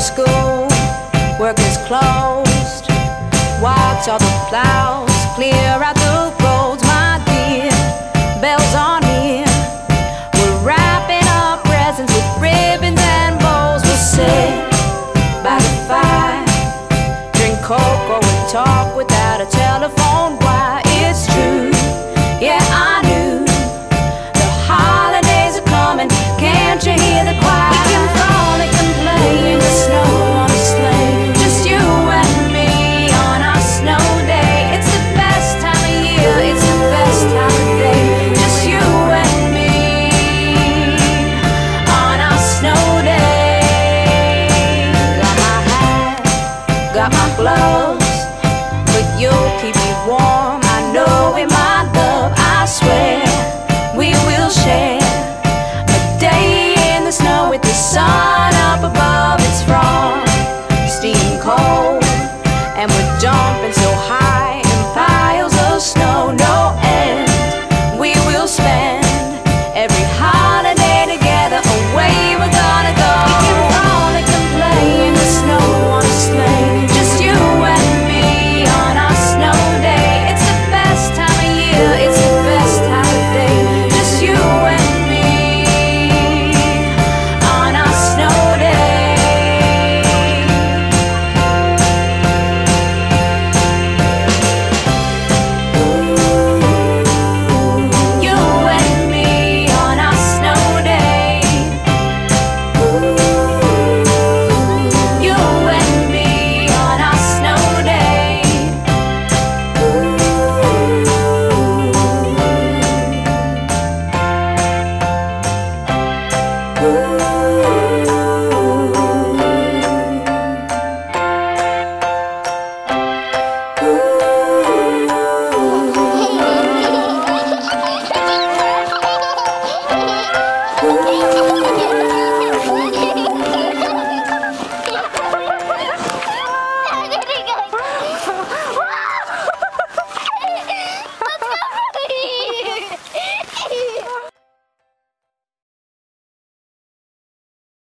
school, work is closed. Watch all the plows clear out the roads, my dear. Bells on here. We're wrapping up presents with ribbons and bows. We'll sit by the fire, drink cocoa and talk without a telephone wire. It's true, yeah, I knew the holidays are coming. Can't you hear the choir? We can frolic and play in the snow on a sleigh, just you and me on our snow day. It's the best time of year, it's the best time of day, just you and me on our snow day. Got my hat, got my gloves, but you'll keep me warm. I know in my love, I swear we will share.